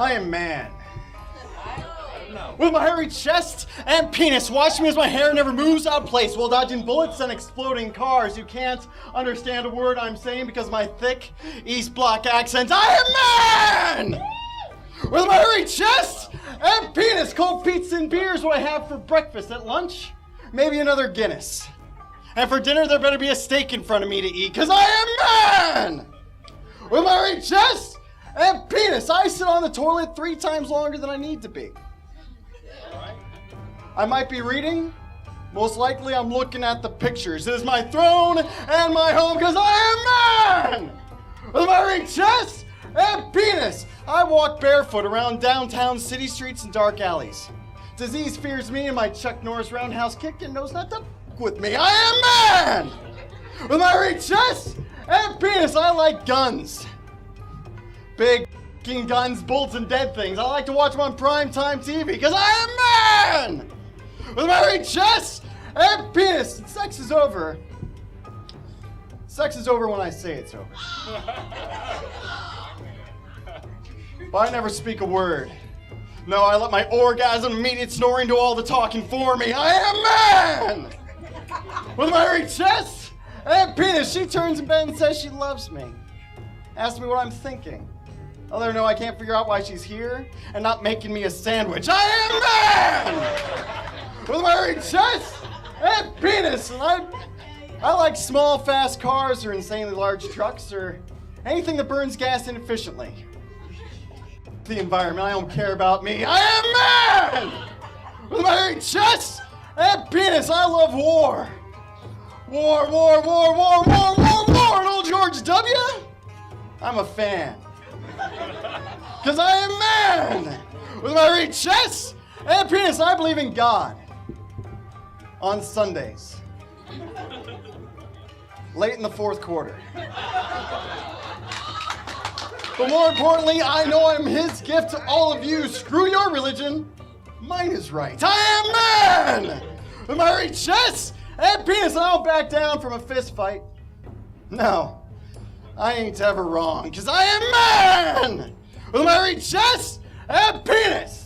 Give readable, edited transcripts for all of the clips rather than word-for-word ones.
I am man. With my hairy chest and penis, watch me as my hair never moves out of place while dodging bullets and exploding cars. You can't understand a word I'm saying because of my thick East Block accent. I am man! With my hairy chest and penis, cold pizza and beers, what I have for breakfast. At lunch, maybe another Guinness. And for dinner, there better be a steak in front of me to eat, because I am man! With my hairy chest and penis, I sit on the toilet 3 times longer than I need to be. I might be reading. Most likely I'm looking at the pictures. It is my throne and my home because I am man! With my hairy chest and penis, I walk barefoot around downtown city streets and dark alleys. Disease fears me and my Chuck Norris roundhouse kick and knows not to f*** with me. I am man! With my hairy chest and penis, I like guns. Big f***ing guns, bullets, and dead things. I like to watch them on primetime TV because I am man! With my hairy chest and penis. And sex is over. Sex is over when I say it's over. But I never speak a word. No, I let my orgasm, immediate snoring do all the talking for me. I am man! With my hairy chest and penis, she turns in bed and says she loves me. Asks me what I'm thinking. I let her know I can't figure out why she's here and not making me a sandwich. I am man! With my hairy chest and penis. And I like small, fast cars or insanely large trucks or anything that burns gas inefficiently. The environment, I don't care about me. I am man! With my hairy chest and penis, I love war. War, war, war, war, war, war, war. And old George W? I'm a fan. Because I am man! With my hairy chest and penis, I believe in God. On Sundays. Late in the 4th quarter. But more importantly, I know I'm his gift to all of you. Screw your religion. Mine is right. I am man! With my hairy chest and penis, I don't back down from a fist fight. No, I ain't ever wrong, because I am man! With my hairy chest and penis!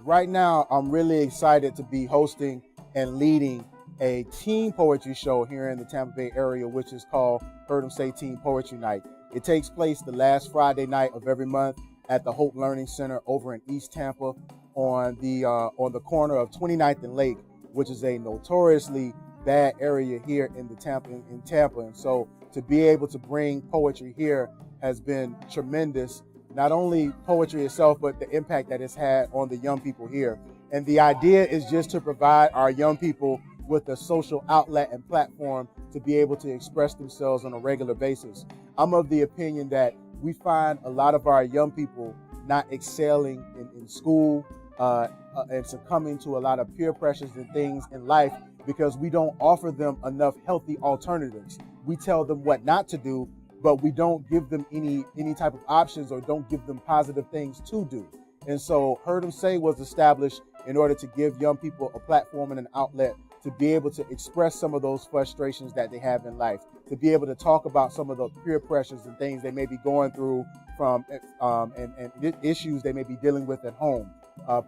Right now, I'm really excited to be hosting and leading a teen poetry show here in the Tampa Bay area, which is called Heard 'em Say Teen Poetry Night. It takes place the last Friday night of every month at the Hope Learning Center over in East Tampa on the corner of 29th and Lake, which is a notoriously bad area here in Tampa. And so to be able to bring poetry here has been tremendous. Not only poetry itself, but the impact that it's had on the young people here. And the idea is just to provide our young people with a social outlet and platform to be able to express themselves on a regular basis. I'm of the opinion that we find a lot of our young people not excelling in school and succumbing to a lot of peer pressures and things in life because we don't offer them enough healthy alternatives. We tell them what not to do, but we don't give them any type of options or don't give them positive things to do. And so Heard 'em Say was established in order to give young people a platform and an outlet to be able to express some of those frustrations that they have in life, to be able to talk about some of the peer pressures and things they may be going through from and issues they may be dealing with at home,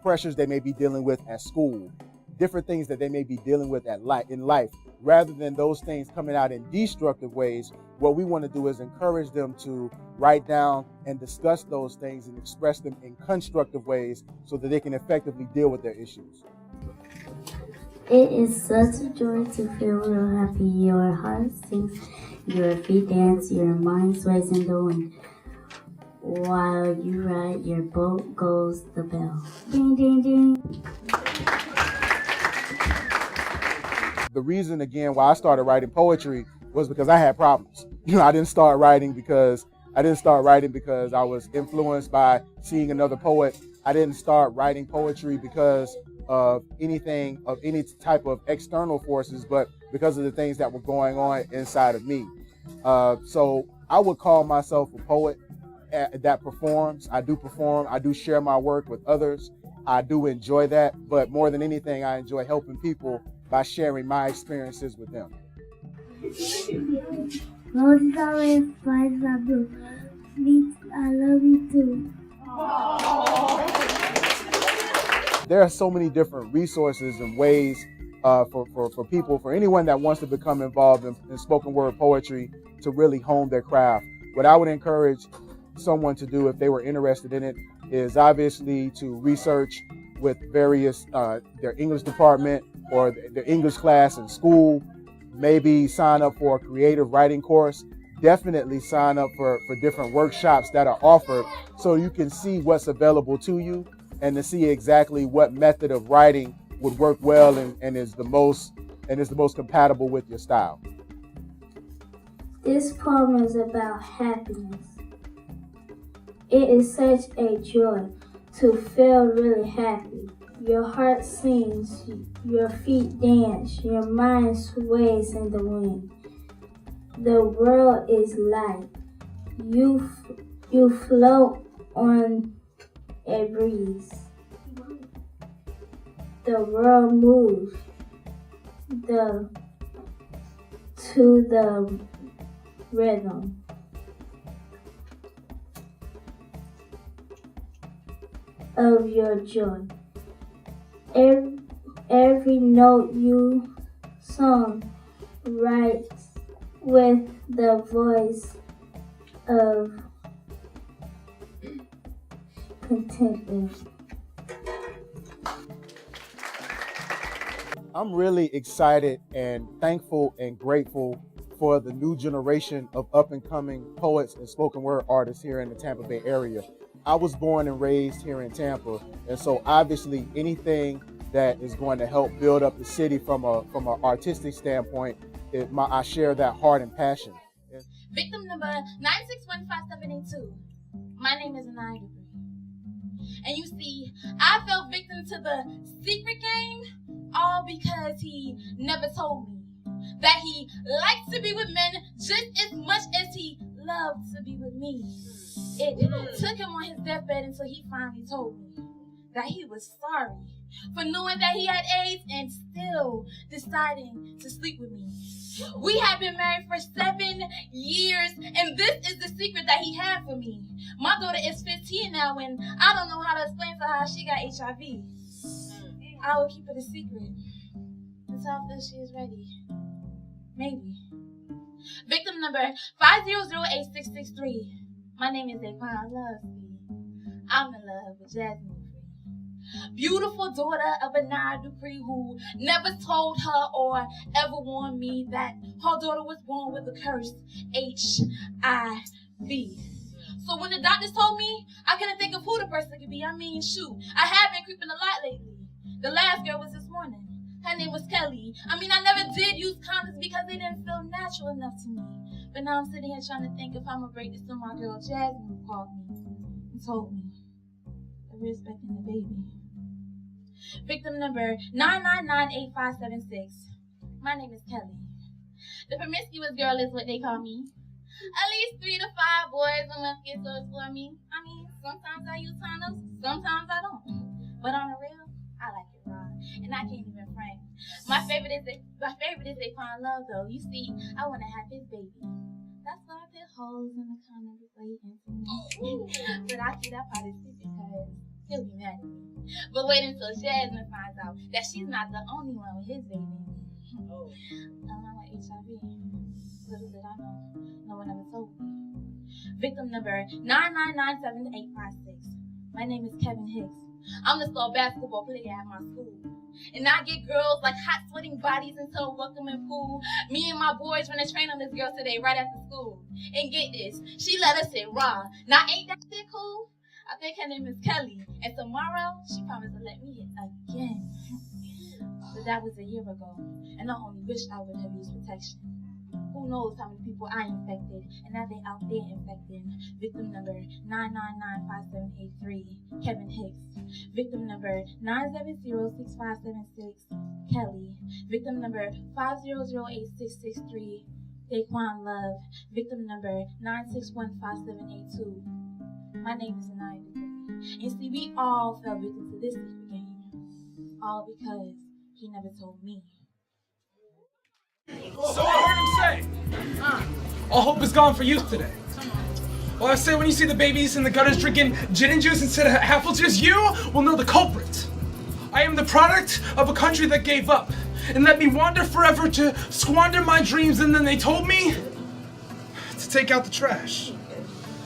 pressures they may be dealing with at school, different things that they may be dealing with in life. Rather than those things coming out in destructive ways, what we want to do is encourage them to write down and discuss those things and express them in constructive ways so that they can effectively deal with their issues. It is such a joy to feel real happy. Your heart sings, your feet dance, your mind sways in the wind. While you ride your boat goes the bell. Ding, ding, ding. The reason, again, why I started writing poetry was because I had problems. I didn't start writing because I was influenced by seeing another poet. I didn't start writing poetry because of any type of external forces, but because of the things that were going on inside of me. So I would call myself a poet, that performs. I do perform. I do share my work with others. I do enjoy that. But more than anything, I enjoy helping people by sharing my experiences with them. Roses are red, flowers are blue. Sweet, I love you too. There are so many different resources and ways for people, for anyone that wants to become involved in spoken word poetry to really hone their craft. What I would encourage someone to do if they were interested in it is obviously to research with various, their English department or their English class in school, maybe sign up for a creative writing course. Definitely sign up for different workshops that are offered so you can see what's available to you and to see exactly what method of writing would work well and is the most compatible with your style. This poem is about happiness. It is such a joy to feel really happy. Your heart sings, your feet dance, your mind sways in the wind. The world is light. You float on a breeze. The world moves to the rhythm. Of your joy. Every note you sung writes with the voice of contentment. I'm really excited and thankful and grateful for the new generation of up-and-coming poets and spoken word artists here in the Tampa Bay area. I was born and raised here in Tampa, and so obviously anything that is going to help build up the city from an artistic standpoint, I share that heart and passion. Victim number 9615782. My name is Anaya Dupree. And you see, I fell victim to the secret game, all because he never told me that he liked to be with men just as much as he loved to be with me. It took him on his deathbed until he finally told me that he was sorry for knowing that he had AIDS and still deciding to sleep with me. We have been married for 7 years, and this is the secret that he had for me. My daughter is 15 now, and I don't know how to explain to her how she got HIV. I will keep it a secret until I feel she is ready. Maybe. Victim number 5008663. My name is Daquan Lovely. I'm in love with Jasmine Dupree. Beautiful daughter of Anaya Dupree, who never told her or ever warned me that her daughter was born with the curse HIV. So when the doctors told me, I couldn't think of who the person could be. I mean, shoot, I have been creeping a lot lately. The last girl was this morning. Her name was Kelly. I mean, I never did use condoms because they didn't feel natural enough to me. But now I'm sitting here trying to think if I'm going to break this to my girl Jasmine, who called me and told me that we're expecting a baby. Victim number 9998576. My name is Kelly. The promiscuous girl is what they call me. At least 3 to 5 boys a month get to explore me. I mean, sometimes I use condoms, sometimes I don't. But on the real, I like it raw, and I can't even front. My favorite is they find love though. You see, I want to have his baby. That's why I put holes in the condom before he enters me. But I keep that part of secret because he'll be mad at me. But wait until Jasmine finds out that she's not the only one with his baby. I'm with HIV. Little did I know. No one ever told me. Victim number 9997856. My name is Kevin Hicks. I'm the star basketball player at my school. And I get girls like hot sweating bodies into a welcoming pool. Me and my boys gonna train on this girl today right after school. And get this, she let us sit raw. Now ain't that shit cool? I think her name is Kelly. And tomorrow, she promised to let me hit again. But that was a year ago. And I only wish I would have used protection. Who knows how many people I infected, and now they out there infecting. Victim number 9995783, Kevin Hicks. Victim number 9706576, Kelly. Victim number 5008663, Daquan Love. Victim number 9615782, My name is Anaya Degree. And see, we all fell victim to this secret game. All because he never told me. So I heard him say, all hope is gone for youth today. Well, I say when you see the babies in the gutters drinking gin and juice instead of apple juice, you will know the culprit. I am the product of a country that gave up and let me wander forever to squander my dreams, and then they told me to take out the trash.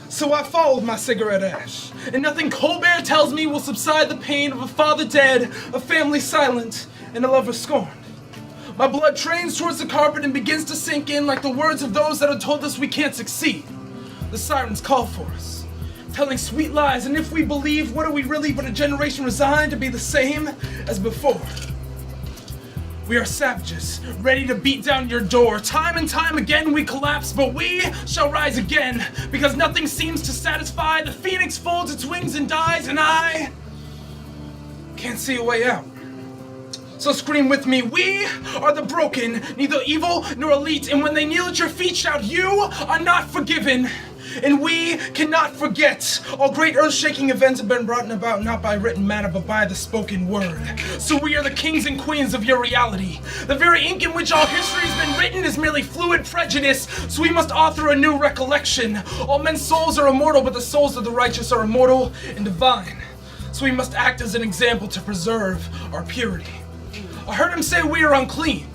So I followed my cigarette ash, and nothing Colbert tells me will subside the pain of a father dead, a family silent, and a lover scorned. My blood trains towards the carpet and begins to sink in like the words of those that have told us we can't succeed. The sirens call for us, telling sweet lies, and if we believe, what are we really but a generation resigned to be the same as before? We are savages, ready to beat down your door. Time and time again we collapse, but we shall rise again, because nothing seems to satisfy. The phoenix folds its wings and dies, and I can't see a way out. So scream with me, we are the broken, neither evil nor elite, and when they kneel at your feet, shout, you are not forgiven, and we cannot forget. All great earth-shaking events have been brought about not by written matter, but by the spoken word. So we are the kings and queens of your reality. The very ink in which all history has been written is merely fluid prejudice, so we must author a new recollection. All men's souls are immortal, but the souls of the righteous are immortal and divine. So we must act as an example to preserve our purity. I heard him say we are unclean,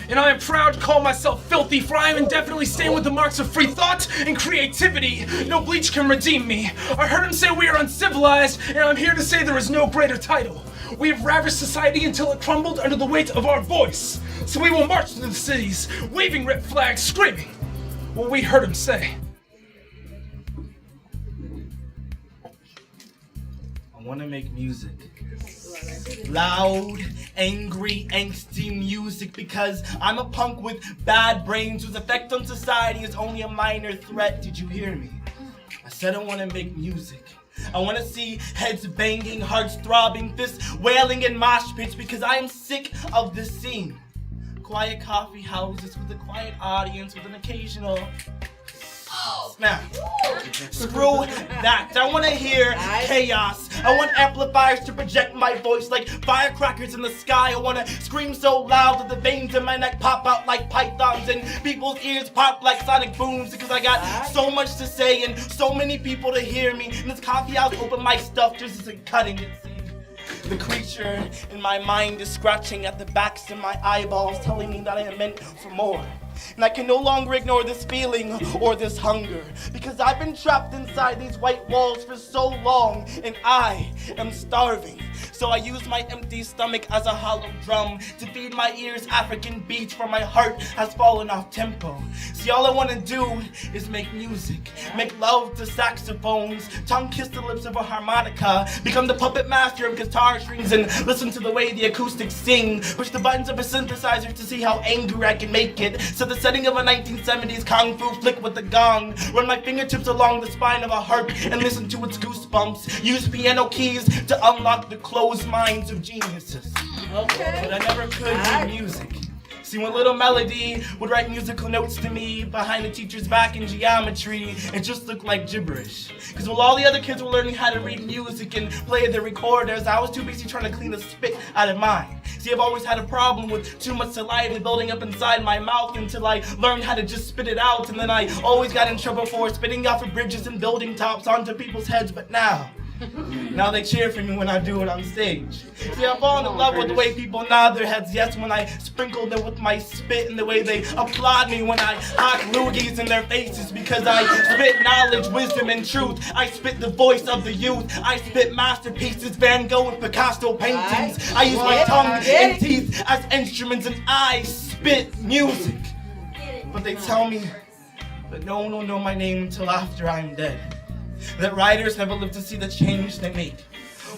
and I am proud to call myself filthy, for I am indefinitely stained with the marks of free thought and creativity. No bleach can redeem me. I heard him say we are uncivilized, and I'm here to say there is no greater title. We have ravished society until it crumbled under the weight of our voice. So we will march through the cities, waving red flags, screaming what we heard him say. I want to make music. Loud, angry, angsty music, because I'm a punk with bad brains whose effect on society is only a minor threat. Did you hear me? I said I want to make music. I want to see heads banging, hearts throbbing, fists wailing in mosh pits, because I am sick of this scene. Quiet coffee houses with a quiet audience with an occasional snap. Screw that. I want to hear chaos. I want amplifiers to project my voice like firecrackers in the sky. I want to scream so loud that the veins in my neck pop out like pythons and people's ears pop like sonic booms, because I got so much to say and so many people to hear me. And this coffee house open mic stuff just isn't cutting it. The creature in my mind is scratching at the backs of my eyeballs, telling me that I am meant for more. And I can no longer ignore this feeling or this hunger, because I've been trapped inside these white walls for so long, and I am starving. So I use my empty stomach as a hollow drum to feed my ears African beats, for my heart has fallen off tempo. See, all I want to do is make music, make love to saxophones, tongue kiss the lips of a harmonica, become the puppet master of guitar strings, and listen to the way the acoustics sing, push the buttons of a synthesizer to see how angry I can make it. So the setting of a 1970s kung fu flick with the gong, run my fingertips along the spine of a harp and listen to its goosebumps, use piano keys to unlock the closed minds of geniuses. Okay. But I never could do music. See, one little melody would write musical notes to me behind the teacher's back in geometry, it just looked like gibberish. Because while all the other kids were learning how to read music and play their recorders, I was too busy trying to clean the spit out of mine. See, I've always had a problem with too much saliva building up inside my mouth until I learned how to just spit it out, and then I always got in trouble for spitting off of bridges and building tops onto people's heads, but now they cheer for me when I do it on stage. See, I've fallen in love with the way people nod their heads yes when I sprinkle them with my spit, and the way they applaud me when I hot loogies in their faces, because I spit knowledge, wisdom, and truth. I spit the voice of the youth. I spit masterpieces, Van Gogh and Picasso paintings. I use my tongue and teeth as instruments, and I spit music. But they tell me that no one will know my name until after I'm dead. That writers never live to see the change they make.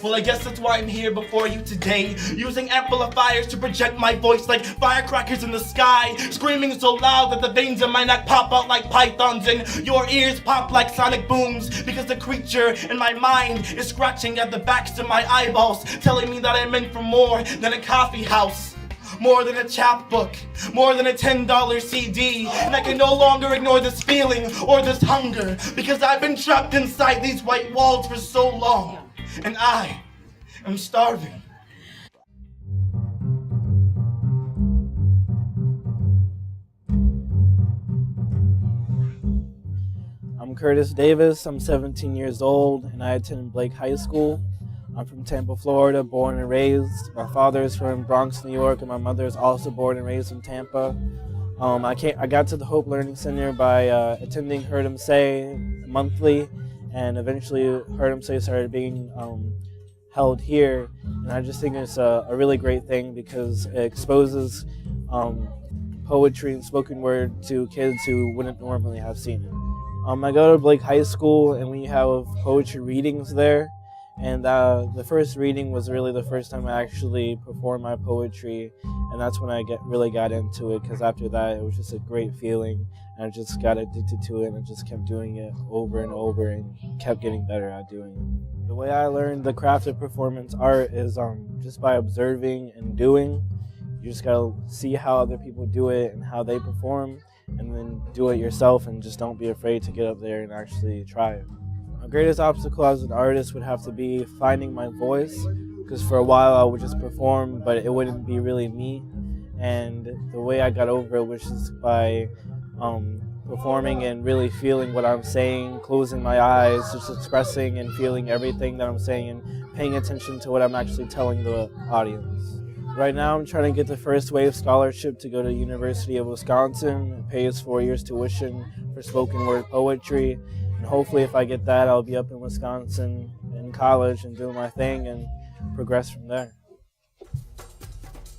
Well, I guess that's why I'm here before you today, using amplifiers to project my voice like firecrackers in the sky, screaming so loud that the veins in my neck pop out like pythons and your ears pop like sonic booms, because the creature in my mind is scratching at the backs of my eyeballs, telling me that I'm meant for more than a coffee house. more than a chapbook, more than a $10 CD. And I can no longer ignore this feeling or this hunger because I've been trapped inside these white walls for so long. And I am starving. I'm Curtis Davis. I'm 17 years old and I attend Blake High School. I'm from Tampa, Florida, born and raised. My father is from Bronx, New York, and my mother is also born and raised in Tampa. I got to the Hope Learning Center by attending Heard 'em Say monthly, and eventually Heard 'em Say started being held here. And I just think it's a really great thing because it exposes poetry and spoken word to kids who wouldn't normally have seen it. I go to Blake High School, and we have poetry readings there. And the first reading was really the first time I actually performed my poetry, and that's when I really got into it, because after that it was just a great feeling, and I just got addicted to it and just kept doing it over and over and kept getting better at doing it. The way I learned the craft of performance art is just by observing and doing. You just gotta see how other people do it and how they perform, and then do it yourself, and just don't be afraid to get up there and actually try it. My greatest obstacle as an artist would have to be finding my voice, because for a while I would just perform, but it wouldn't be really me. And the way I got over it was just by performing and really feeling what I'm saying, closing my eyes, just expressing and feeling everything that I'm saying and paying attention to what I'm actually telling the audience. Right now I'm trying to get the first wave scholarship to go to the University of Wisconsin. It pays 4 years tuition for spoken word poetry. And hopefully if I get that, I'll be up in Wisconsin in college and doing my thing and progress from there.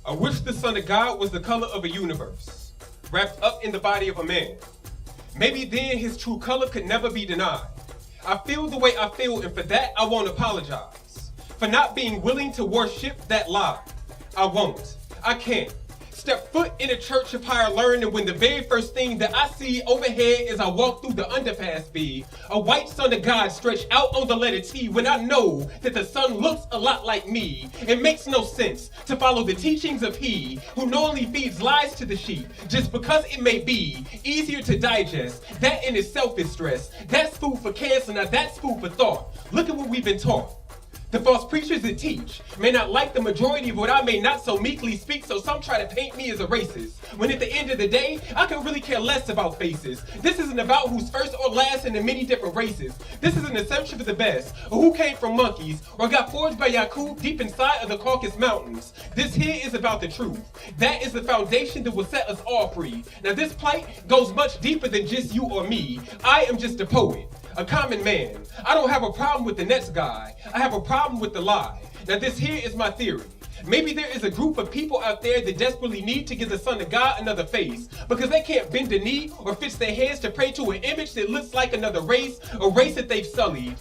I wish the Son of God was the color of a universe, wrapped up in the body of a man. Maybe then his true color could never be denied. I feel the way I feel, and for that I won't apologize. For not being willing to worship that lie. I won't. I can't. Step foot in a church of higher learning when the very first thing that I see overhead as I walk through the underpass be a white Son of God stretched out on the letter T, when I know that the sun looks a lot like me. It makes no sense to follow the teachings of he who knowingly feeds lies to the sheep just because it may be easier to digest. That in itself is stress. That's food for cancer, now that's food for thought. Look at what we've been taught. The false preachers that teach may not like the majority of what I may not so meekly speak, so some try to paint me as a racist. When at the end of the day, I can really care less about faces. This isn't about who's first or last in the many different races. This is an assumption for the best, or who came from monkeys, or got forged by Yakub deep inside of the Caucasus Mountains. This here is about the truth. That is the foundation that will set us all free. Now this plight goes much deeper than just you or me. I am just a poet. A common man. I don't have a problem with the next guy. I have a problem with the lie. Now this here is my theory. Maybe there is a group of people out there that desperately need to give the Son of God another face because they can't bend a knee or fix their hands to pray to an image that looks like another race, a race that they've sullied.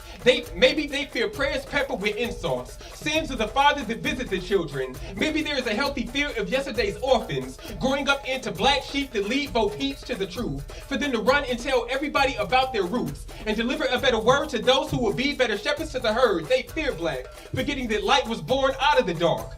Maybe they fear prayers peppered with insults, sins of the fathers that visit the children. Maybe there is a healthy fear of yesterday's orphans growing up into black sheep that lead both heaps to the truth, for them to run and tell everybody about their roots and deliver a better word to those who will be better shepherds to the herd. They fear black, forgetting that light was born out of the dark.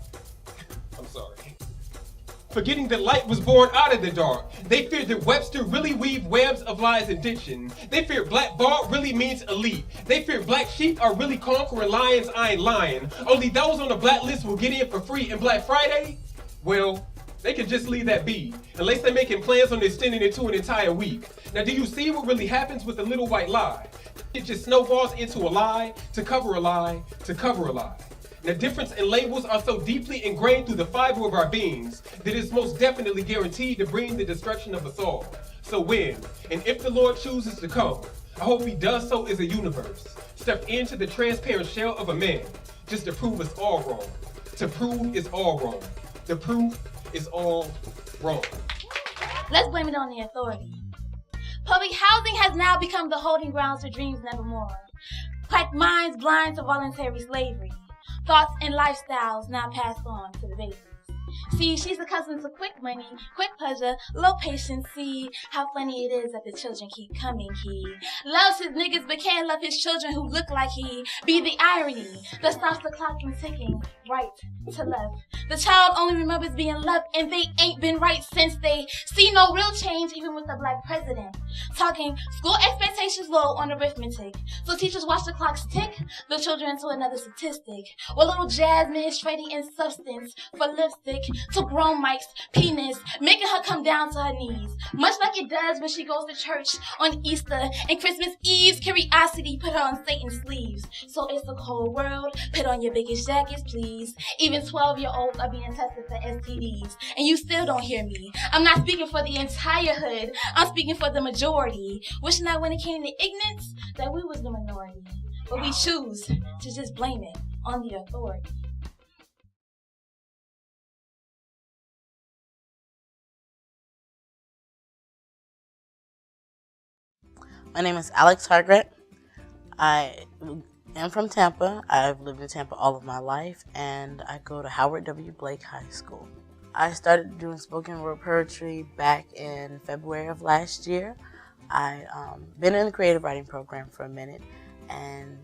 Forgetting that light was born out of the dark. They feared that Webster really weaved webs of lies and diction. They feared black ball really means elite. They feared black sheep are really conquering lions. I ain't lying. Only those on the black list will get in for free. And Black Friday, well, they can just leave that be, unless they're making plans on extending it to an entire week. Now, do you see what really happens with the little white lie? It just snowballs into a lie, to cover a lie, to cover a lie. The difference in labels are so deeply ingrained through the fiber of our beings that it's most definitely guaranteed to bring the destruction of us all. So when, and if the Lord chooses to come, I hope he does so as a universe, step into the transparent shell of a man, just to prove us all wrong. To prove is all wrong. The proof is all wrong. Let's blame it on the authority. Public housing has now become the holding grounds for dreams nevermore. Cracked minds blind to voluntary slavery. Thoughts and lifestyles now passed on to the babies. See, she's accustomed to quick money, quick pleasure, low patience. See how funny it is that the children keep coming. He loves his niggas but can't love his children who look like he. Be the irony that stops the clock from ticking right to left. The child only remembers being loved, and they ain't been right since they see no real change even with the black president. Talking school expectations low on arithmetic. So teachers watch the clocks tick, the children into another statistic. While little Jasmine is trading in substance for lipstick to grown Mike's penis, making her come down to her knees. Much like it does when she goes to church on Easter and Christmas Eve's curiosity put her on Satan's sleeves. So it's a cold world, put on your biggest jackets please. Even 12-year-olds are being tested for STDs, and you still don't hear me. I'm not speaking for the entire hood, I'm speaking for the majority. Wishing that when it came to ignorance, that we was the minority. But we choose to just blame it on the authority. My name is Alex Hargret. I am from Tampa. I've lived in Tampa all of my life, and I go to Howard W. Blake High School. I started doing spoken word poetry back in February of last year. I been in the creative writing program for a minute, and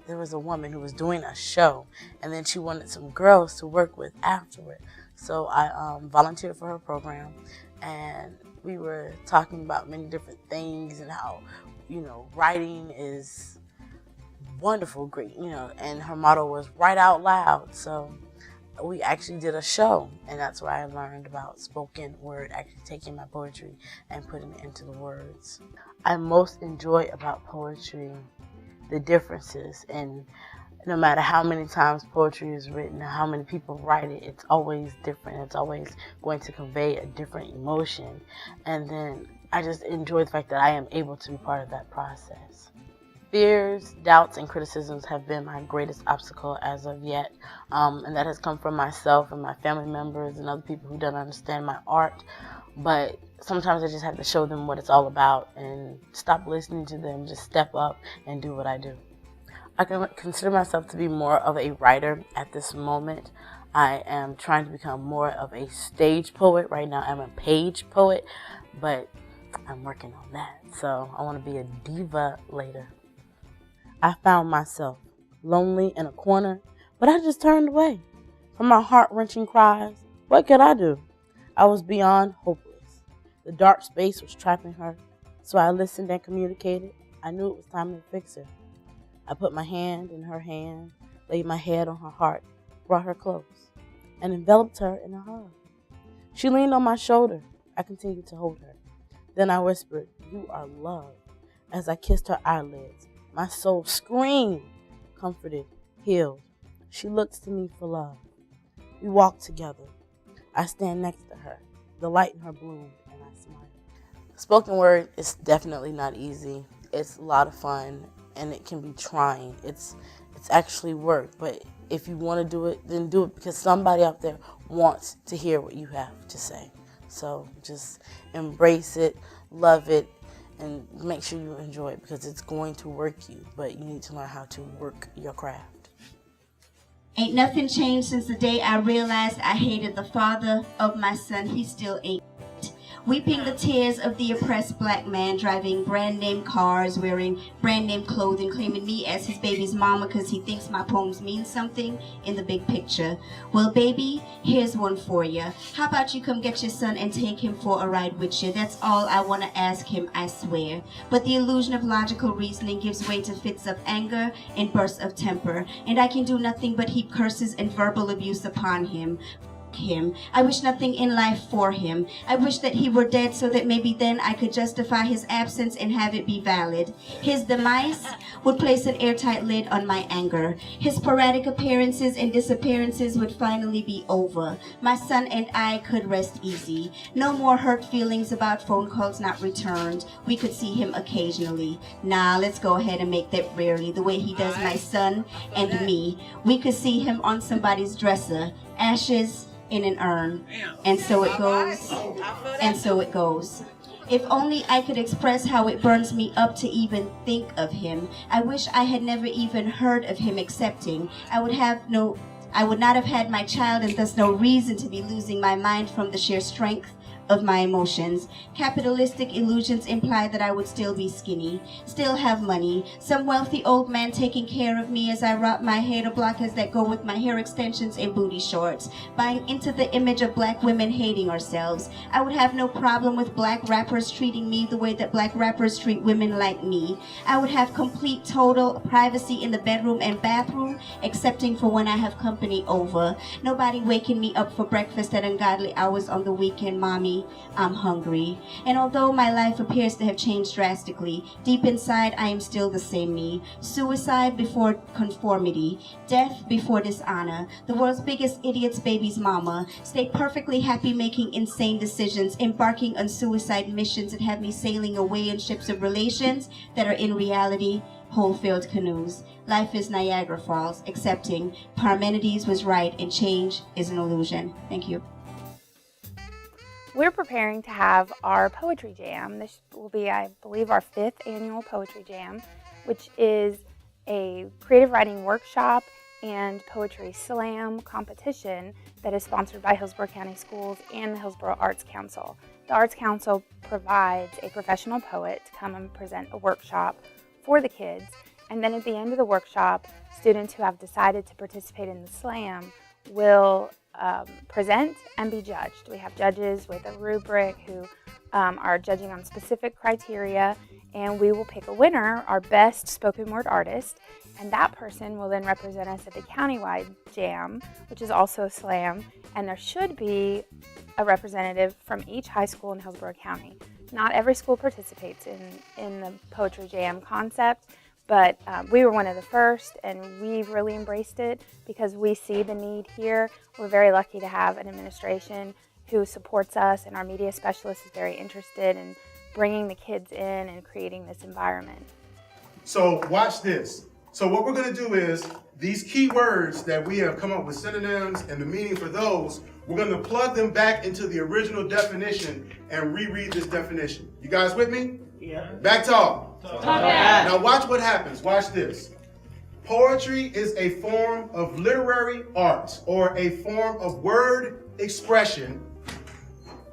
there was a woman who was doing a show, and then she wanted some girls to work with afterward. So I volunteered for her program, and we were talking about many different things and how, writing is wonderful, great, and her motto was write out loud. So we actually did a show, and that's where I learned about spoken word, actually taking my poetry and putting it into the words. I most enjoy about poetry the differences, and no matter how many times poetry is written, how many people write it, it's always different. It's always going to convey a different emotion. And then I just enjoy the fact that I am able to be part of that process. Fears, doubts, and criticisms have been my greatest obstacle as of yet. And that has come from myself and my family members and other people who don't understand my art. But sometimes I just have to show them what it's all about and stop listening to them, just step up and do what I do. I can consider myself to be more of a writer at this moment. I am trying to become more of a stage poet. Right now I'm a page poet, but I'm working on that. So I want to be a diva later. I found myself lonely in a corner, but I just turned away from my heart-wrenching cries. What could I do? I was beyond hopeless. The dark space was trapping her, so I listened and communicated. I knew it was time to fix her. I put my hand in her hand, laid my head on her heart, brought her close, and enveloped her in a hug. She leaned on my shoulder. I continued to hold her. Then I whispered, "You are loved." As I kissed her eyelids, my soul screamed, comforted, healed. She looks to me for love. We walk together. I stand next to her. The light in her bloomed, and I smile. Spoken word is definitely not easy. It's a lot of fun, and it can be trying. It's actually work, but if you want to do it, then do it, because somebody out there wants to hear what you have to say. So just embrace it, love it, and make sure you enjoy it, because it's going to work you, but you need to learn how to work your craft. Ain't nothing changed since the day I realized I hated the father of my son. He still ain't. Weeping the tears of the oppressed black man, driving brand name cars, wearing brand name clothing, claiming me as his baby's mama because he thinks my poems mean something in the big picture. Well, baby, here's one for you. How about you come get your son and take him for a ride with you? That's all I want to ask him, I swear. But the illusion of logical reasoning gives way to fits of anger and bursts of temper, and I can do nothing but heap curses and verbal abuse upon him. I wish nothing in life for him. I wish that he were dead so that maybe then I could justify his absence and have it be valid. His demise would place an airtight lid on my anger. His sporadic appearances and disappearances would finally be over. My son and I could rest easy. No more hurt feelings about phone calls not returned. We could see him occasionally. Nah, let's go ahead and make that rarely, the way he does my son and me. We could see him on somebody's dresser. Ashes in an urn, and so it goes, and so it goes. If only I could express how it burns me up to even think of him. I wish I had never even heard of him accepting. I would have no I would not have had my child and thus no reason to be losing my mind from the sheer strength of my emotions. Capitalistic illusions imply that I would still be skinny, still have money, some wealthy old man taking care of me as I rock my hair to blockers that go with my hair extensions and booty shorts, buying into the image of black women hating ourselves. I would have no problem with black rappers treating me the way that black rappers treat women like me. I would have complete total privacy in the bedroom and bathroom, excepting for when I have company over. Nobody waking me up for breakfast at ungodly hours on the weekend. Mommy, I'm hungry. And although my life appears to have changed drastically, deep inside I am still the same me. Suicide before conformity, death before dishonor, the world's biggest idiot's baby's mama. Stay perfectly happy making insane decisions, embarking on suicide missions that have me sailing away in ships of relations that are in reality whole-filled canoes. Life is Niagara Falls, accepting Parmenides was right and change is an illusion. Thank you. We're preparing to have our poetry jam. This will be, I believe, our 5th annual poetry jam, which is a creative writing workshop and poetry slam competition that is sponsored by Hillsborough County Schools and the Hillsborough Arts Council. The Arts Council provides a professional poet to come and present a workshop for the kids, and then at the end of the workshop, students who have decided to participate in the slam will present and be judged. We have judges with a rubric who are judging on specific criteria, and we will pick a winner, our best spoken word artist, and that person will then represent us at the countywide jam, which is also a slam, and there should be a representative from each high school in Hillsborough County. Not every school participates in the poetry jam concept, but we were one of the first, and we've really embraced it because we see the need here. We're very lucky to have an administration who supports us, and our media specialist is very interested in bringing the kids in and creating this environment. So watch this. So what we're going to do is these key words that we have come up with synonyms and the meaning for those, we're going to plug them back into the original definition and reread this definition. You guys with me? Yeah. Back talk. Yeah. Now watch what happens. Watch this. Poetry is a form of literary art or a form of word expression,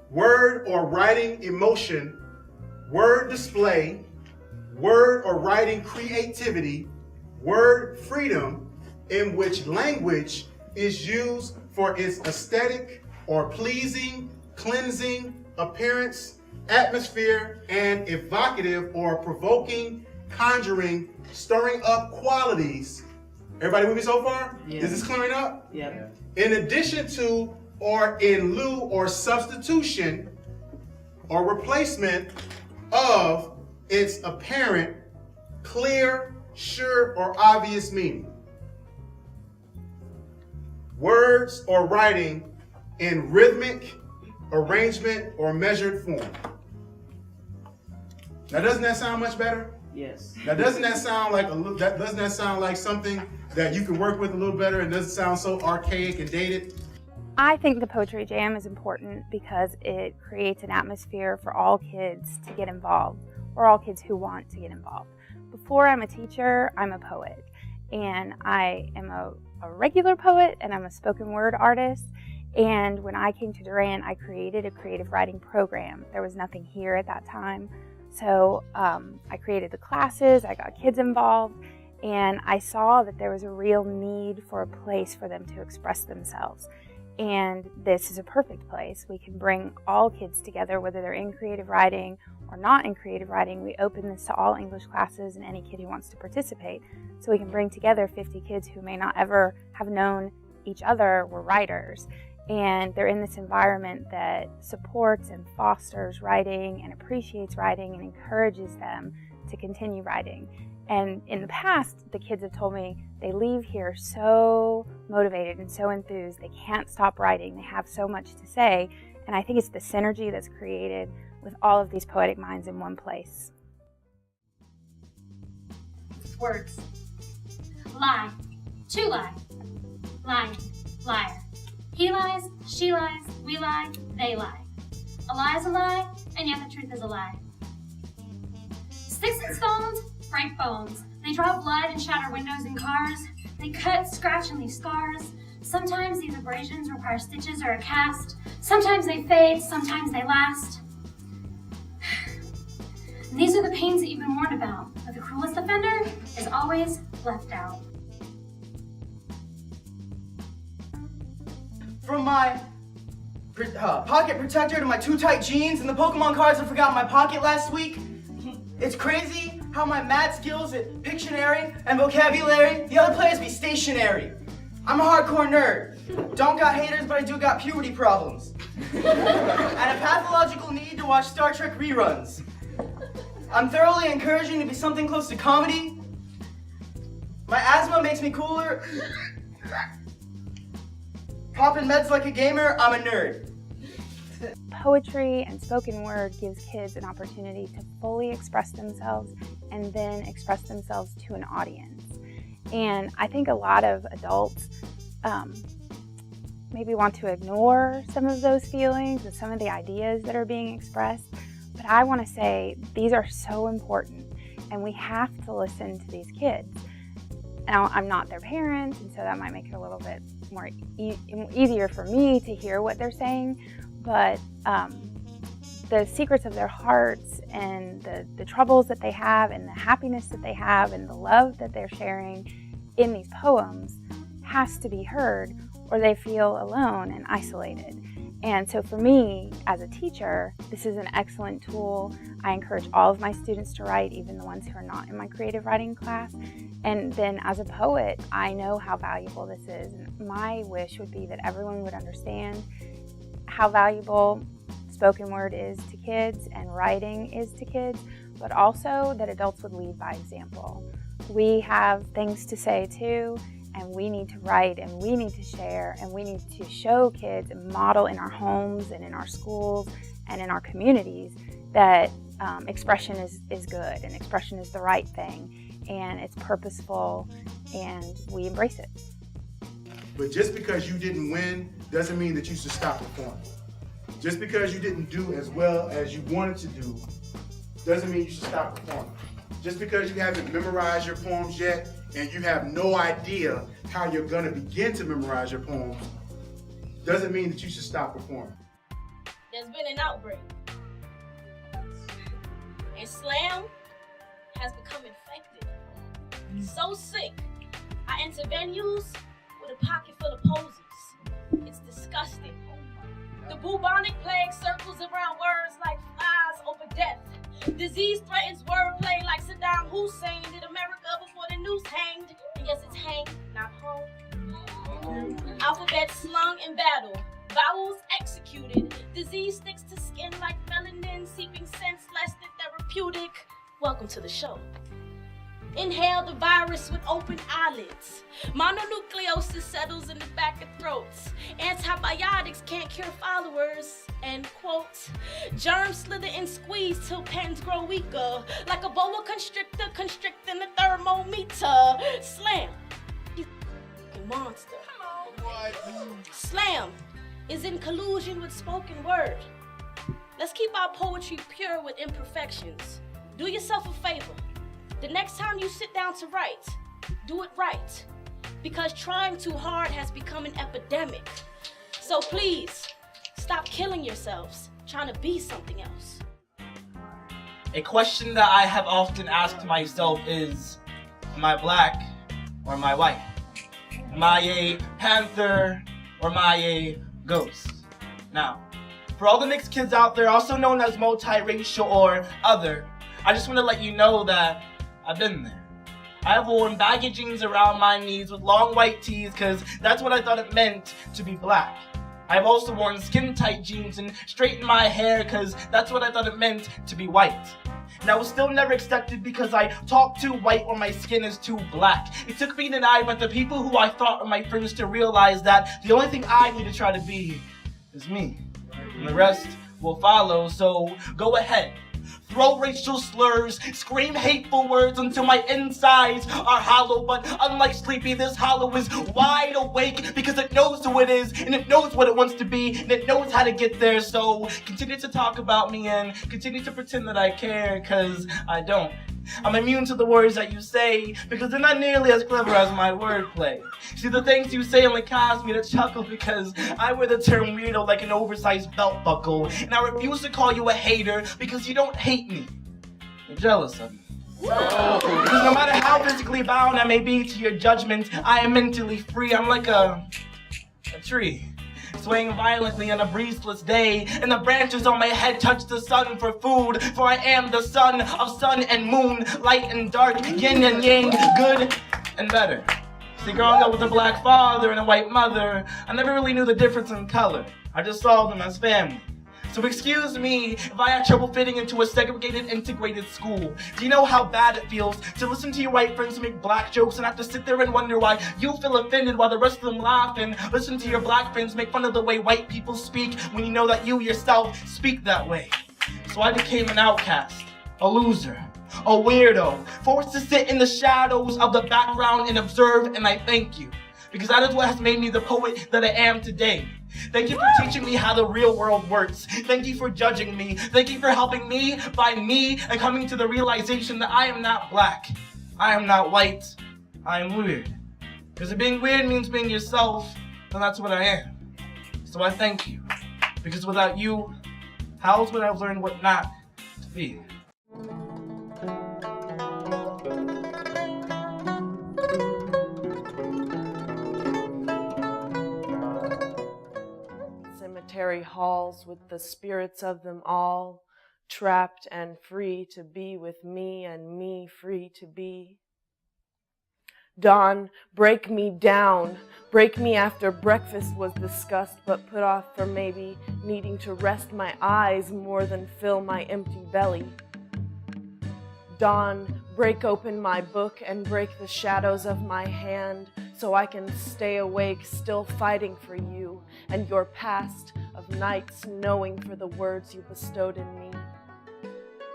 word or writing emotion, word display, word or writing creativity, word freedom, in which language is used for its aesthetic or pleasing, cleansing appearance, atmosphere, and evocative or provoking, conjuring, stirring up qualities. Everybody with me so far? Yeah. Is this clearing up? Yeah. In addition to or in lieu or substitution or replacement of its apparent, clear, sure, or obvious meaning. Words or writing in rhythmic, arrangement, or measured form. Now, doesn't that sound much better? Yes. Now, doesn't that sound like something that you can work with a little better and doesn't sound so archaic and dated? I think the Poetry Jam is important because it creates an atmosphere for all kids to get involved, or all kids who want to get involved. Before I'm a teacher, I'm a poet, and I am a regular poet, and I'm a spoken word artist. And when I came to Durant, I created a creative writing program. There was nothing here at that time. So I created the classes, I got kids involved, and I saw that there was a real need for a place for them to express themselves. And this is a perfect place. We can bring all kids together, whether they're in creative writing or not in creative writing. We open this to all English classes and any kid who wants to participate. So we can bring together 50 kids who may not ever have known each other were writers. And they're in this environment that supports and fosters writing and appreciates writing and encourages them to continue writing. And in the past, the kids have told me they leave here so motivated and so enthused. They can't stop writing. They have so much to say. And I think it's the synergy that's created with all of these poetic minds in one place. Words. Lie. To lie. Lying. Liar. He lies, she lies, we lie, they lie. A lie is a lie, and yet the truth is a lie. Sticks and stones break bones. They draw blood and shatter windows and cars. They cut, scratch, and leave scars. Sometimes these abrasions require stitches or a cast. Sometimes they fade, sometimes they last. And these are the pains that you've been warned about, but the cruelest offender is always left out. From my pocket protector to my too tight jeans and the Pokemon cards I forgot in my pocket last week. It's crazy how my math skills at Pictionary and vocabulary, the other players be stationary. I'm a hardcore nerd. Don't got haters, but I do got puberty problems. And a pathological need to watch Star Trek reruns. I'm thoroughly encouraging to be something close to comedy. My asthma makes me cooler. Popping meds like a gamer, I'm a nerd. Poetry and spoken word gives kids an opportunity to fully express themselves and then express themselves to an audience. And I think a lot of adults maybe want to ignore some of those feelings and some of the ideas that are being expressed. But I want to say these are so important, and we have to listen to these kids. Now, I'm not their parents, and so that might make it a little bit more easier for me to hear what they're saying. But the secrets of their hearts and the troubles that they have and the happiness that they have and the love that they're sharing in these poems has to be heard, or they feel alone and isolated. And so for me, as a teacher, this is an excellent tool. I encourage all of my students to write, even the ones who are not in my creative writing class. And then as a poet, I know how valuable this is. And my wish would be that everyone would understand how valuable spoken word is to kids and writing is to kids, but also that adults would lead by example. We have things to say too, and we need to write, and we need to share, and we need to show kids and model in our homes and in our schools and in our communities that expression is good, and expression is the right thing, and it's purposeful, and we embrace it. But just because you didn't win doesn't mean that you should stop performing. Just because you didn't do as well as you wanted to do doesn't mean you should stop performing. Just because you haven't memorized your poems yet and you have no idea how you're going to begin to memorize your poems doesn't mean that you should stop performing. There's been an outbreak, and slam has become infected. So sick, I enter venues with a pocket full of posies. It's disgusting. The bubonic plague circles around words like flies over death. Disease threatens wordplay like Saddam Hussein did America before the noose hanged. And yes, it's hang, not home. Alphabet slung in battle. Vowels executed. Disease sticks to skin like melanin, seeping sense less than therapeutic. Welcome to the show. Inhale the virus with open eyelids. Mononucleosis settles in the back of throats. Antibiotics can't cure followers. End quote. Germs slither and squeeze till pens grow weaker. Like a boa constrictor constricting the thermometer. Slam, you monster. Slam is in collusion with spoken word. Let's keep our poetry pure with imperfections. Do yourself a favor. The next time you sit down to write, do it right. Because trying too hard has become an epidemic. So please, stop killing yourselves trying to be something else. A question that I have often asked myself is, am I black or am I white? Am I a panther or am I a ghost? Now, for all the mixed kids out there, also known as multiracial or other, I just want to let you know that I've been there. I've worn baggy jeans around my knees with long white tees because that's what I thought it meant to be black. I've also worn skin-tight jeans and straightened my hair because that's what I thought it meant to be white. And I was still never accepted because I talk too white or my skin is too black. It took me an eye with the people who I thought were my friends to realize that the only thing I need to try to be is me. And the rest will follow, so go ahead. Throw racial slurs, scream hateful words until my insides are hollow. But unlike Sleepy, this hollow is wide awake because it knows who it is and it knows what it wants to be and it knows how to get there. So continue to talk about me and continue to pretend that I care, because I don't. I'm immune to the words that you say because they're not nearly as clever as my wordplay. See, the things you say only cause me to chuckle because I wear the term weirdo like an oversized belt buckle, and I refuse to call you a hater because you don't hate me. You're jealous of me. Because no matter how physically bound I may be to your judgment, I am mentally free. I'm like a tree, swaying violently on a breezeless day, and the branches on my head touch the sun for food, for I am the son of sun and moon, light and dark, yin and yang, good and better. See, growing up with a black father and a white mother, I never really knew the difference in color. I just saw them as family. So excuse me if I had trouble fitting into a segregated, integrated school. Do you know how bad it feels to listen to your white friends make black jokes and have to sit there and wonder why you feel offended while the rest of them laugh, and listen to your black friends make fun of the way white people speak when you know that you yourself speak that way? So I became an outcast, a loser, a weirdo, forced to sit in the shadows of the background and observe, and I thank you. Because that is what has made me the poet that I am today. Thank you for teaching me how the real world works. Thank you for judging me. Thank you for helping me find me and coming to the realization that I am not black. I am not white. I am weird. Because if being weird means being yourself, then that's what I am. So I thank you. Because without you, how else would I have learned what not to be? Cemetery halls with the spirits of them all, trapped and free to be with me and me free to be. Dawn, break me down, break me after breakfast was discussed but put off for maybe needing to rest my eyes more than fill my empty belly. Dawn, break open my book and break the shadows of my hand so I can stay awake, still fighting for you and your past of nights knowing for the words you bestowed in me.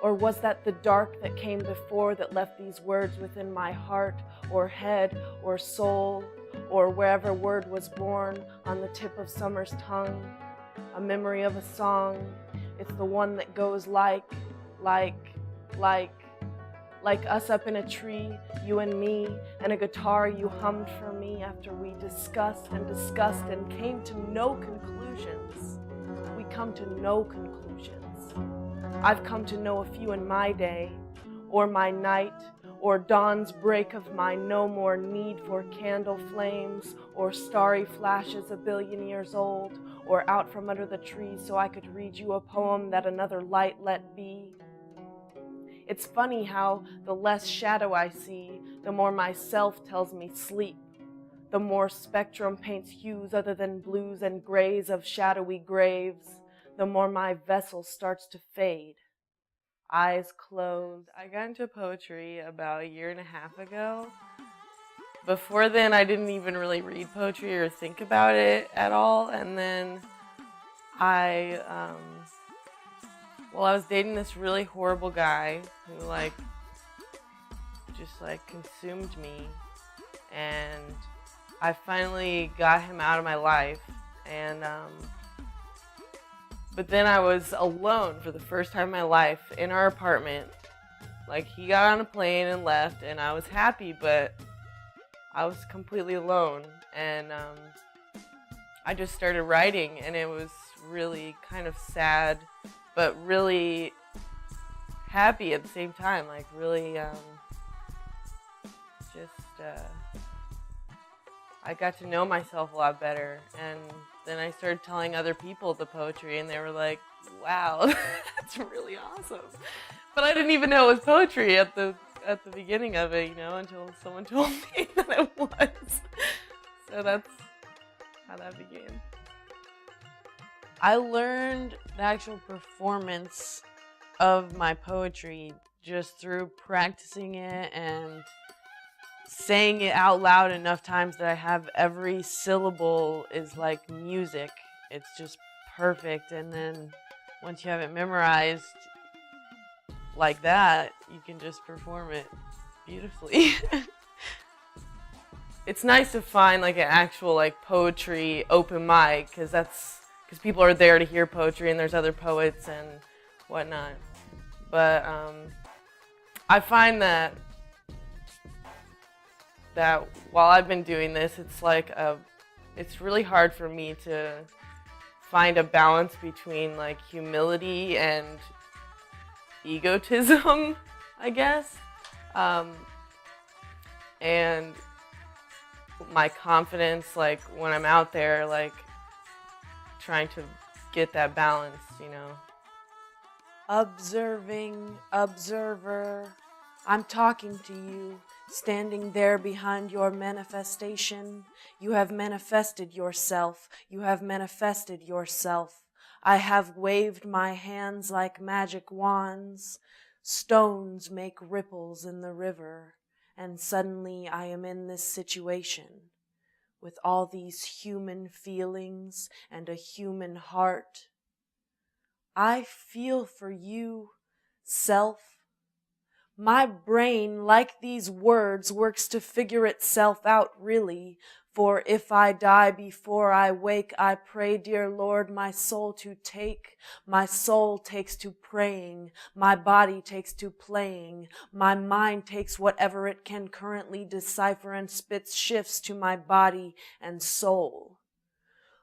Or was that the dark that came before that left these words within my heart or head or soul or wherever word was born on the tip of summer's tongue? A memory of a song, it's the one that goes like us up in a tree, you and me, and a guitar you hummed for me after we discussed and came to no conclusions. We come to no conclusions. I've come to know a few in my day, or my night, or dawn's break of my no more need for candle flames, or starry flashes a billion years old, or out from under the trees so I could read you a poem that another light let be. It's funny how the less shadow I see, the more myself tells me sleep. The more spectrum paints hues other than blues and grays of shadowy graves, the more my vessel starts to fade. Eyes closed. I got into poetry about 1.5 years ago. Before then, I didn't even really read poetry or think about it at all. And then I was dating this really horrible guy who just consumed me, and I finally got him out of my life, and but then I was alone for the first time in my life in our apartment. Like, he got on a plane and left, and I was happy, but I was completely alone, and I just started writing, and it was really kind of sad but really happy at the same time, like really I got to know myself a lot better, and then I started telling other people the poetry, and they were like, wow, that's really awesome. But I didn't even know it was poetry at the beginning of it, until someone told me that it was. So that's how that began. I learned the actual performance of my poetry just through practicing it and saying it out loud enough times that I have every syllable is like music. It's just perfect. And then once you have it memorized like that, you can just perform it beautifully. It's nice to find like an actual poetry open mic, because people are there to hear poetry and there's other poets and whatnot. But I find that while I've been doing this, it's really hard for me to find a balance between like humility and egotism, I guess, and my confidence, like when I'm out there, like trying to get that balance, you know. Observing, observer, I'm talking to you, standing there behind your manifestation. You have manifested yourself. You have manifested yourself. I have waved my hands like magic wands. Stones make ripples in the river, and suddenly I am in this situation with all these human feelings and a human heart. I feel for you, self. My brain, like these words, works to figure itself out really. For if I die before I wake, I pray, dear Lord, my soul to take. My soul takes to praying. My body takes to playing. My mind takes whatever it can currently decipher and spits shifts to my body and soul.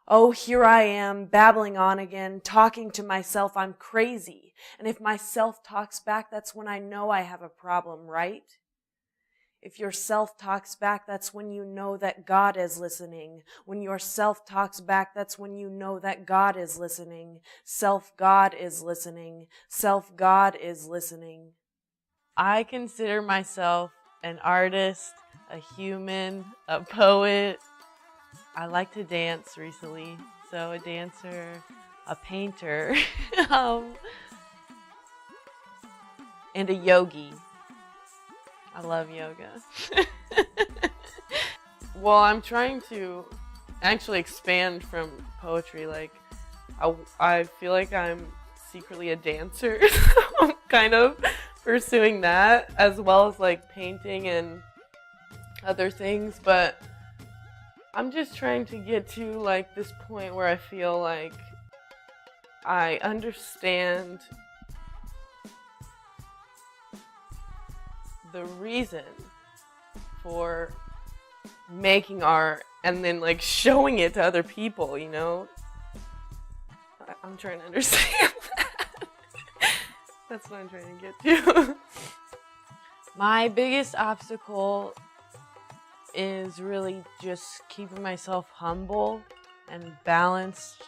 Oh, here I am, babbling on again, talking to myself. I'm crazy. And if my self talks back, that's when I know I have a problem, right? If your self talks back, that's when you know that God is listening. When your self talks back, that's when you know that God is listening. Self-God is listening. Self-God is listening. I consider myself an artist, a human, a poet. I like to dance recently, so a dancer, a painter, and a yogi. I love yoga. Well, I'm trying to actually expand from poetry. Like, I feel like I'm secretly a dancer. I'm kind of pursuing that, as well as like painting and other things, but I'm just trying to get to like this point where I feel like I understand the reason for making art and then like showing it to other people, you know? I'm trying to understand that. That's what I'm trying to get to. My biggest obstacle is really just keeping myself humble and balanced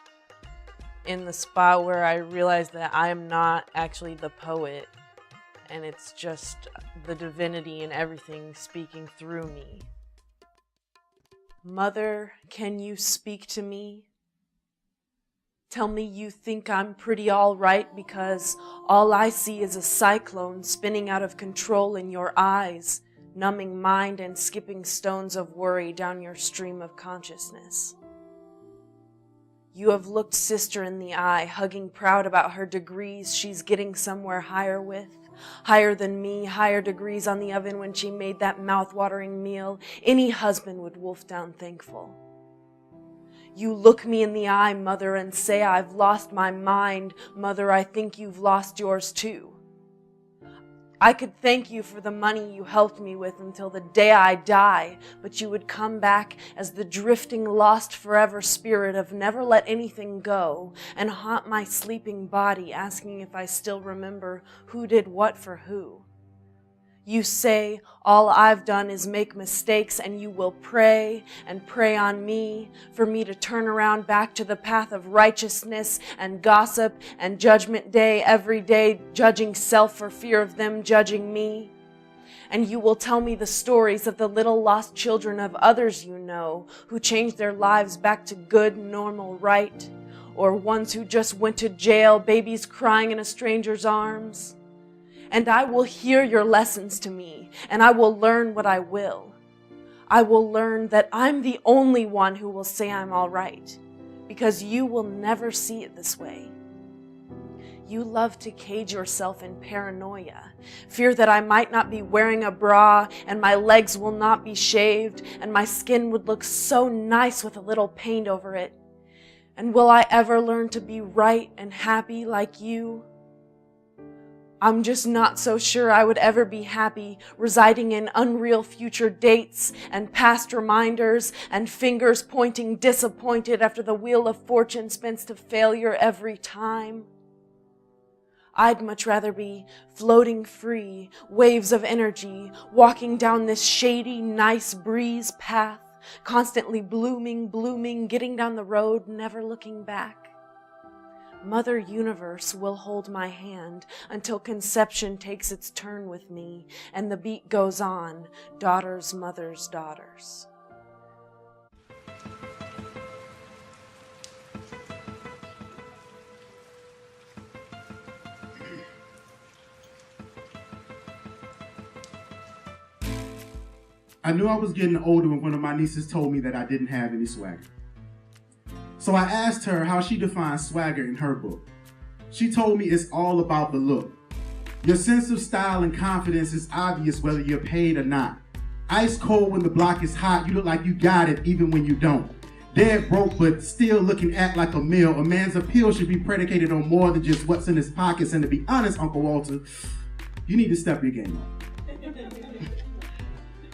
in the spot where I realize that I am not actually the poet and it's just the divinity and everything speaking through me. Mother, can you speak to me? Tell me you think I'm pretty all right because all I see is a cyclone spinning out of control in your eyes, numbing mind and skipping stones of worry down your stream of consciousness. You have looked sister in the eye, hugging proud about her degrees she's getting somewhere higher with. Higher than me, higher degrees on the oven when she made that mouth-watering meal any husband would wolf down thankful. You look me in the eye, mother, and say I've lost my mind. Mother, I think you've lost yours too. I could thank you for the money you helped me with until the day I die, but you would come back as the drifting, lost forever spirit of never let anything go and haunt my sleeping body, asking if I still remember who did what for who. You say all I've done is make mistakes and you will pray and pray on me for me to turn around back to the path of righteousness and gossip and judgment day every day, judging self for fear of them judging me. And you will tell me the stories of the little lost children of others you know who changed their lives back to good, normal, right, or ones who just went to jail, babies crying in a stranger's arms. And I will hear your lessons to me, and I will learn what I will. I will learn that I'm the only one who will say I'm all right, because you will never see it this way. You love to cage yourself in paranoia, fear that I might not be wearing a bra, and my legs will not be shaved, and my skin would look so nice with a little paint over it. And will I ever learn to be right and happy like you? I'm just not so sure I would ever be happy residing in unreal future dates and past reminders and fingers pointing disappointed after the wheel of fortune spins to failure every time. I'd much rather be floating free, waves of energy, walking down this shady, nice breeze path, constantly blooming, getting down the road, never looking back. Mother Universe will hold my hand until conception takes its turn with me and the beat goes on, daughters, mothers, daughters. I knew I was getting older when one of my nieces told me that I didn't have any swagger. So I asked her how she defines swagger in her book. She told me it's all about the look. Your sense of style and confidence is obvious whether you're paid or not. Ice cold when the block is hot, you look like you got it even when you don't. Dead broke but still looking at like a meal. A man's appeal should be predicated on more than just what's in his pockets. And to be honest, Uncle Walter, you need to step your game up.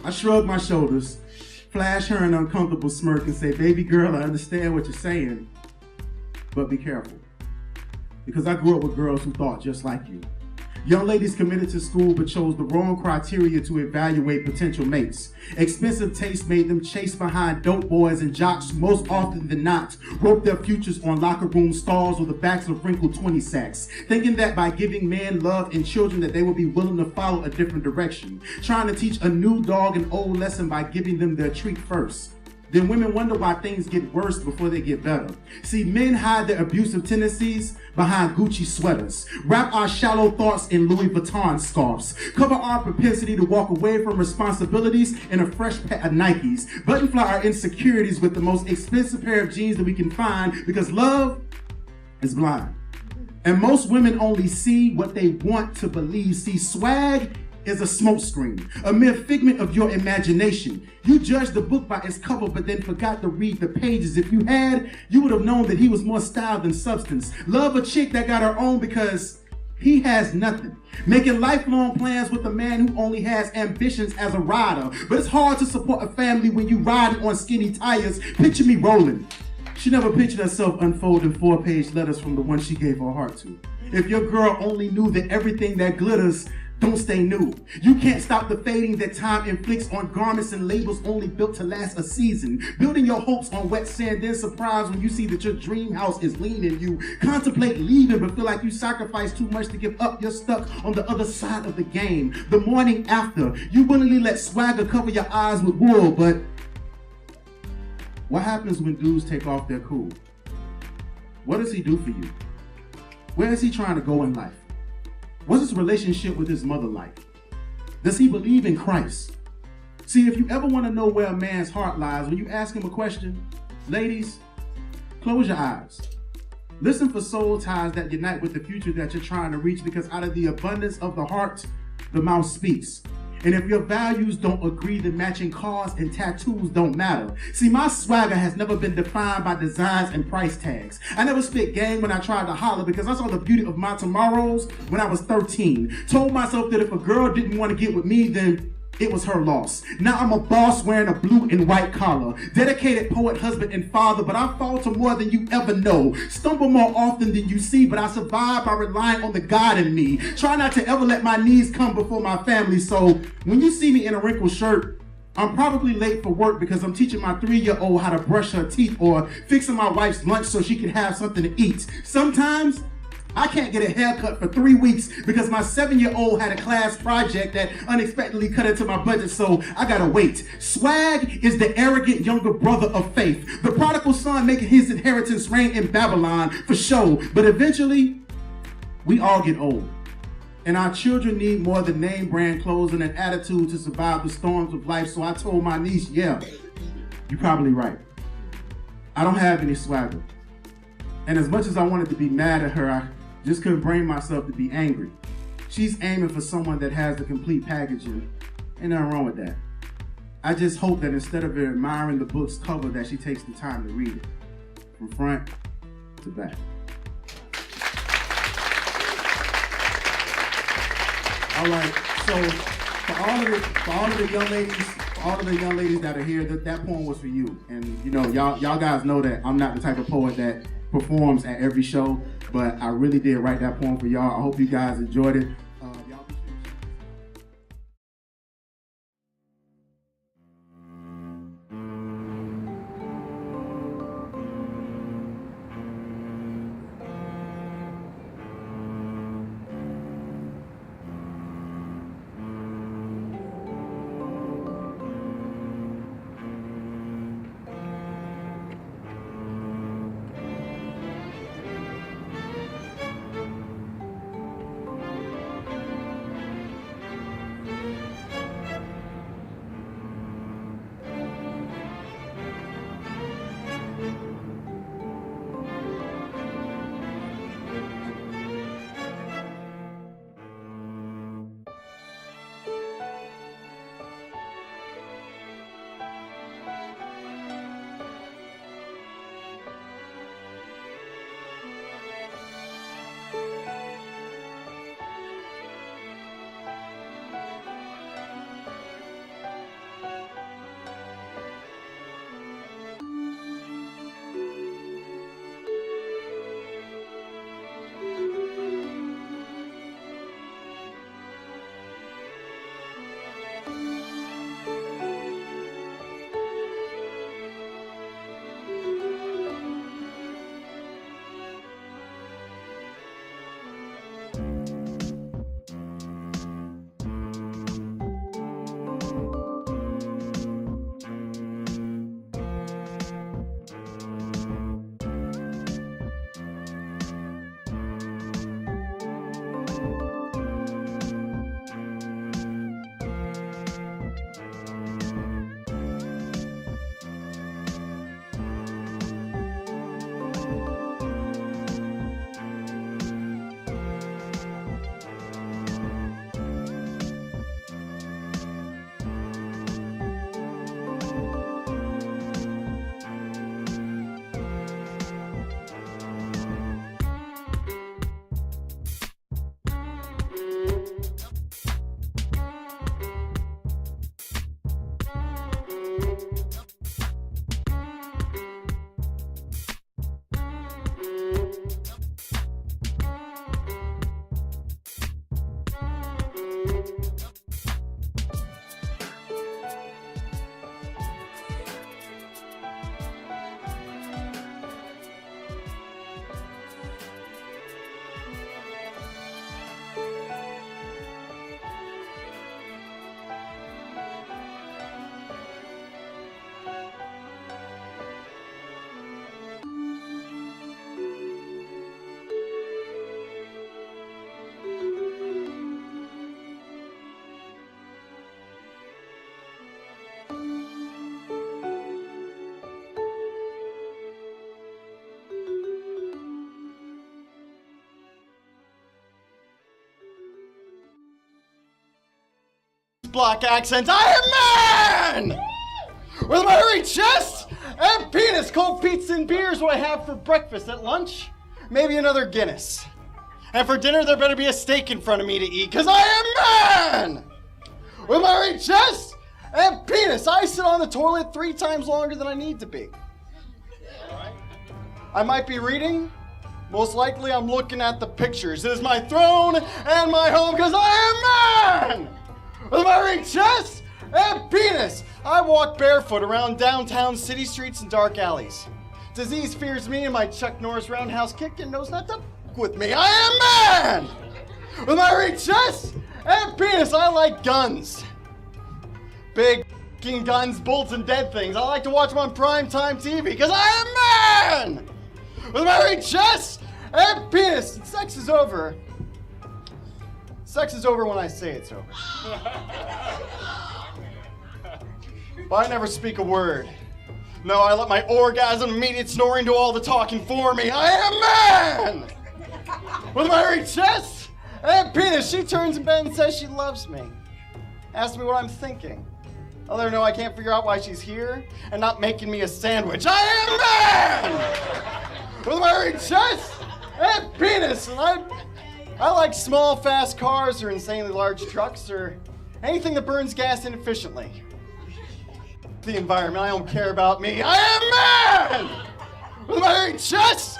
I shrugged my shoulders, flash her an uncomfortable smirk and say, baby girl, I understand what you're saying, but be careful. Because I grew up with girls who thought just like you. Young ladies committed to school but chose the wrong criteria to evaluate potential mates. Expensive taste made them chase behind dope boys and jocks who most often than not wrote their futures on locker room stalls or the backs of wrinkled 20 sacks, thinking that by giving men love and children that they would be willing to follow a different direction, trying to teach a new dog an old lesson by giving them their treat first. Then women wonder why things get worse before they get better. See, men hide their abusive tendencies behind Gucci sweaters, wrap our shallow thoughts in Louis Vuitton scarves, cover our propensity to walk away from responsibilities in a fresh pair of Nikes, buttonfly our insecurities with the most expensive pair of jeans that we can find because love is blind. And most women only see what they want to believe. See, swag is a smokescreen, a mere figment of your imagination. You judged the book by its cover, but then forgot to read the pages. If you had, you would have known that he was more style than substance. Love a chick that got her own because he has nothing. Making lifelong plans with a man who only has ambitions as a rider. But it's hard to support a family when you ride on skinny tires. Picture me rolling. She never pictured herself unfolding 4-page letters from the one she gave her heart to. If your girl only knew that everything that glitters don't stay new. You can't stop the fading that time inflicts on garments and labels only built to last a season. Building your hopes on wet sand, then surprised when you see that your dream house is leaning. You contemplate leaving but feel like you sacrificed too much to give up. You're stuck on the other side of the game. The morning after, you willingly let swagger cover your eyes with wool, but what happens when dudes take off their cool? What does he do for you? Where is he trying to go in life? What's his relationship with his mother like? Does he believe in Christ? See, if you ever want to know where a man's heart lies, when you ask him a question, ladies, close your eyes. Listen for soul ties that unite with the future that you're trying to reach, because out of the abundance of the heart, the mouth speaks. And if your values don't agree, then matching cars and tattoos don't matter. See, my swagger has never been defined by designs and price tags. I never spit game when I tried to holler because I saw the beauty of my tomorrows when I was 13. Told myself that if a girl didn't want to get with me, then it was her loss. Now I'm a boss wearing a blue and white collar. Dedicated poet, husband, and father, but I fall to more than you ever know. Stumble more often than you see, but I survive by relying on the God in me. Try not to ever let my needs come before my family, so when you see me in a wrinkled shirt, I'm probably late for work because I'm teaching my 3-year-old how to brush her teeth or fixing my wife's lunch so she can have something to eat. Sometimes I can't get a haircut for 3 weeks because my 7-year-old had a class project that unexpectedly cut into my budget, so I gotta wait. Swag is the arrogant younger brother of faith. The prodigal son making his inheritance reign in Babylon for show. But eventually, we all get old. And our children need more than name brand clothes and an attitude to survive the storms of life. So I told my niece, yeah, you're probably right. I don't have any swagger. And as much as I wanted to be mad at her, I just couldn't bring myself to be angry. She's aiming for someone that has the complete package, and ain't nothing wrong with that. I just hope that instead of admiring the book's cover, that she takes the time to read it, from front to back. All right. So for all of the young ladies that are here, that poem was for you. And you know, y'all guys know that I'm not the type of poet that performs at every show, but I really did write that poem for y'all. I hope you guys enjoyed it. Block accents. I am man! With my hairy chest and penis, cold pizza and beers what I have for breakfast. At lunch, maybe another Guinness. And for dinner, there better be a steak in front of me to eat, because I am man! With my hairy chest and penis, I sit on the toilet 3 times longer than I need to be. I might be reading. Most likely, I'm looking at the pictures. It is my throne and my home, because I am man! With my hairy chest and penis, I walk barefoot around downtown city streets and dark alleys. Disease fears me and my Chuck Norris roundhouse kick and knows not to f with me. I am man! With my hairy chest and penis, I like guns. Big f***ing guns, bolts, and dead things. I like to watch them on primetime TV because I am man! With my hairy chest and penis, and sex is over. Sex is over when I say it's over. But I never speak a word. No, I let my orgasm immediate snoring do all the talking for me. I am man! With my hairy chest and penis, she turns in bed and says she loves me. Asks me what I'm thinking. I let her know I can't figure out why she's here and not making me a sandwich. I am man! With my hairy chest and penis, and I like small, fast cars or insanely large trucks or anything that burns gas inefficiently. The environment, I don't care about me. I am man! With my hairy chest!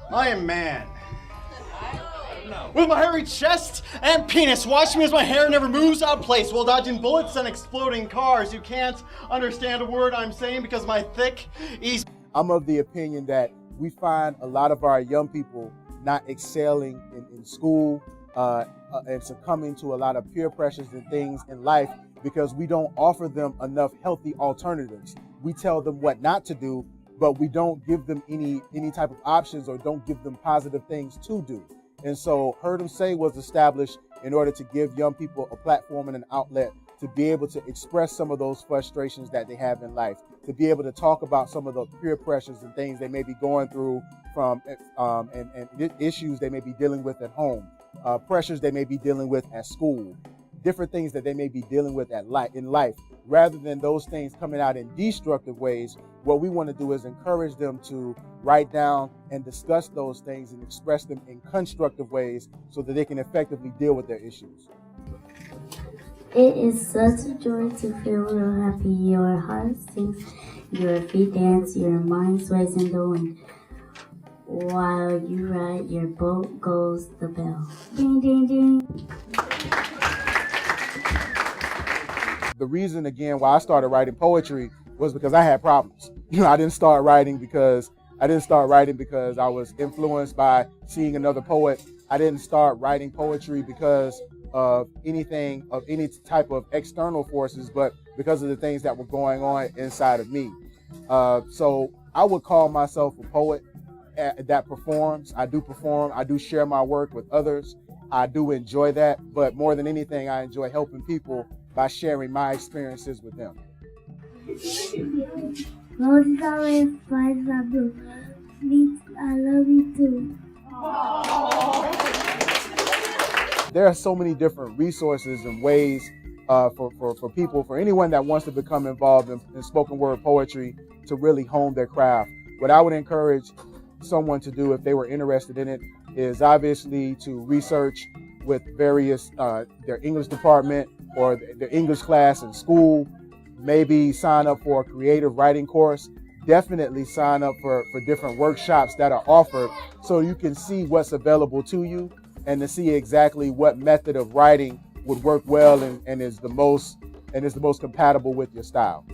I am man. With my hairy chest and penis, watch me as my hair never moves out of place while dodging bullets and exploding cars. You can't understand a word I'm saying because of my thick, easy. I'm of the opinion that we find a lot of our young people not excelling in school and succumbing to a lot of peer pressures and things in life because we don't offer them enough healthy alternatives. We tell them what not to do, but we don't give them any type of options or don't give them positive things to do. And so Heard 'Em Say was established in order to give young people a platform and an outlet to be able to express some of those frustrations that they have in life, to be able to talk about some of the peer pressures and things they may be going through from and issues they may be dealing with at home, pressures they may be dealing with at school, different things that they may be dealing with in life. Rather than those things coming out in destructive ways, what we want to do is encourage them to write down and discuss those things and express them in constructive ways so that they can effectively deal with their issues. It is such a joy to feel real happy. Your heart sings, your feet dance, your mind sways in the wind. While you ride your boat goes the bell. Ding, ding, ding. The reason, again, why I started writing poetry was because I had problems. I didn't start writing because I was influenced by seeing another poet. I didn't start writing poetry because of any type of external forces, but because of the things that were going on inside of me. So I would call myself a poet that performs. I do perform. I do share my work with others. I do enjoy that, but more than anything, I enjoy helping people by sharing my experiences with them. Roses are red, flowers are blue. Sweet, I love you too. There are so many different resources and ways for people, for anyone that wants to become involved in spoken word poetry to really hone their craft. What I would encourage someone to do if they were interested in it is obviously to research with various, their English department or their English class in school, maybe sign up for a creative writing course, definitely sign up for different workshops that are offered so you can see what's available to you and to see exactly what method of writing would work well and is the most compatible with your style.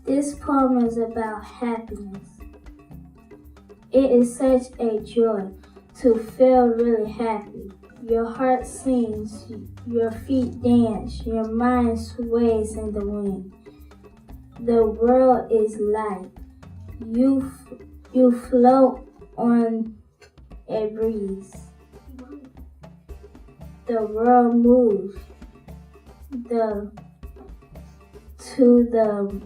This poem is about happiness. It is such a joy to feel really happy. Your heart sings, your feet dance, your mind sways in the wind. The world is light. You float on a breeze. The world moves to the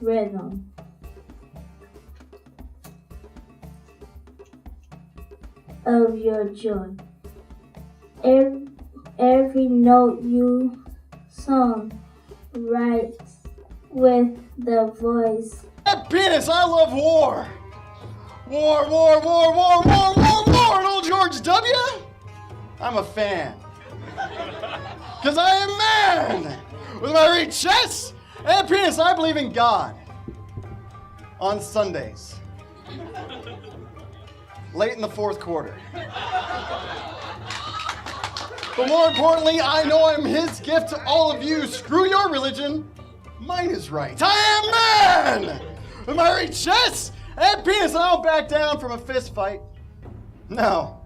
rhythm. Of your joy. Every every note you sung right with the voice. Penis, I love war. War, war, war, war, war, war, war, and old George W. I'm a fan. Because I am man. With my red chest and penis, I believe in God. On Sundays. Late in the fourth quarter. But more importantly, I know I'm his gift to all of you. Screw your religion. Mine is right. I am man! With my red chest and penis, I don't back down from a fist fight. No,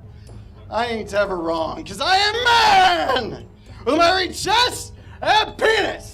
I ain't ever wrong, because I am man! With my red chest and penis!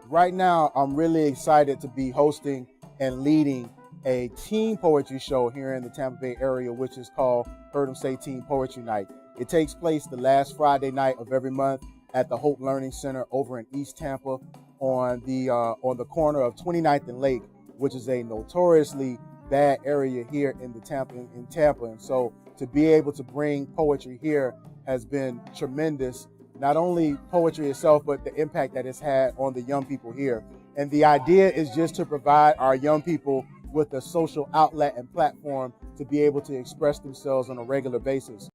Right now, I'm really excited to be hosting and leading a teen poetry show here in the Tampa Bay area, which is called Heard 'em Say Teen Poetry Night. It takes place the last Friday night of every month at the Hope Learning Center over in East Tampa on the corner of 29th and Lake, which is a notoriously bad area here in Tampa. And so to be able to bring poetry here has been tremendous. Not only poetry itself, but the impact that it's had on the young people here. And the idea is just to provide our young people with a social outlet and platform to be able to express themselves on a regular basis.